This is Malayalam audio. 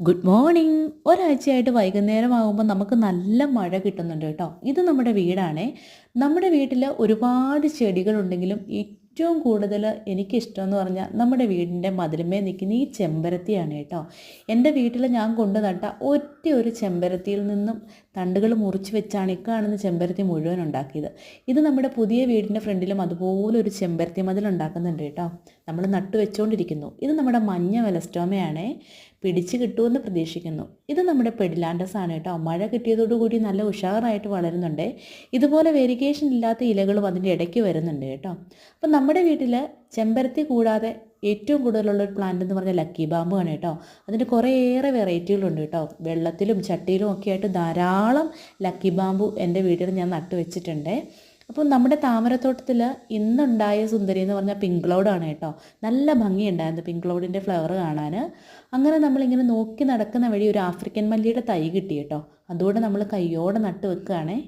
Good morning. ഒരാഴ്ചയായിട്ട് വൈകുന്നേരമാകുമ്പോൾ നമുക്ക് നല്ല മഴ കിട്ടുന്നുണ്ട് കേട്ടോ. ഇത് നമ്മുടെ വീടാണേ. നമ്മുടെ വീട്ടിൽ ഒരുപാട് ചെടികളുണ്ടെങ്കിലും ഏറ്റവും കൂടുതൽ എനിക്കിഷ്ടമെന്ന് പറഞ്ഞാൽ നമ്മുടെ വീടിൻ്റെ മതിലുമേ നിൽക്കുന്ന ഈ ചെമ്പരത്തിയാണ് കേട്ടോ. എൻ്റെ വീട്ടിൽ ഞാൻ കൊണ്ടു നട്ട ഒറ്റ ഒരു ചെമ്പരത്തിയിൽ നിന്നും തണ്ടുകൾ മുറിച്ച് വെച്ചാണ് ഈ കാണുന്ന ചെമ്പരത്തി മുഴുവൻ ഉണ്ടാക്കിയത്. ഇത് നമ്മുടെ പുതിയ വീടിൻ്റെ ഫ്രണ്ടിലും അതുപോലെ ഒരു ചെമ്പരത്തി മതിൽ ഉണ്ടാക്കുന്നുണ്ട് കേട്ടോ. നമ്മൾ നട്ടു വെച്ചുകൊണ്ടിരിക്കുന്നു. ഇത് നമ്മുടെ മഞ്ഞ വെലസ്റ്റോമയാണേ. പിടിച്ച് കിട്ടുമെന്ന് പ്രതീക്ഷിക്കുന്നു. ഇത് നമ്മുടെ പെഡിലാൻഡസ് ആണ് കേട്ടോ. മഴ കിട്ടിയതോടുകൂടി നല്ല ഉഷാറായിട്ട് വളരുന്നുണ്ട്. ഇതുപോലെ വേരിഗേഷൻ ഇല്ലാത്ത ഇലകളും അതിൻ്റെ ഇടയ്ക്ക് വരുന്നുണ്ട് കേട്ടോ. അപ്പം നമ്മുടെ വീട്ടിൽ ചെമ്പരത്തി കൂടാതെ ഏറ്റവും കൂടുതലുള്ളൊരു പ്ലാന്റ് എന്ന് പറഞ്ഞാൽ ലക്കി ബാമ്പു ആണ് കേട്ടോ. അതിൻ്റെ കുറേയേറെ വെറൈറ്റികളുണ്ട് കേട്ടോ. വെള്ളത്തിലും ചട്ടിയിലും ഒക്കെ ആയിട്ട് ധാരാളം ലക്കി ബാമ്പു എൻ്റെ വീട്ടിൽ ഞാൻ നട്ടു വെച്ചിട്ടുണ്ട്. അപ്പോൾ നമ്മുടെ താമരത്തോട്ടത്തിൽ ഇന്നുണ്ടായ സുന്ദരി എന്ന് പറഞ്ഞാൽ പിങ്ക് ക്ലൗഡാണ് കേട്ടോ. നല്ല ഭംഗിയുണ്ടായിരുന്നു പിങ്ക് ക്ലൗഡിൻ്റെ ഫ്ലവർ കാണാൻ. അങ്ങനെ നമ്മളിങ്ങനെ നോക്കി നടക്കുന്ന വഴി ഒരു ആഫ്രിക്കൻ മല്ലിയുടെ തൈ കിട്ടി കേട്ടോ. അതുകൊണ്ട് നമ്മൾ കയ്യോടെ നട്ട് വെക്കുകയാണേ.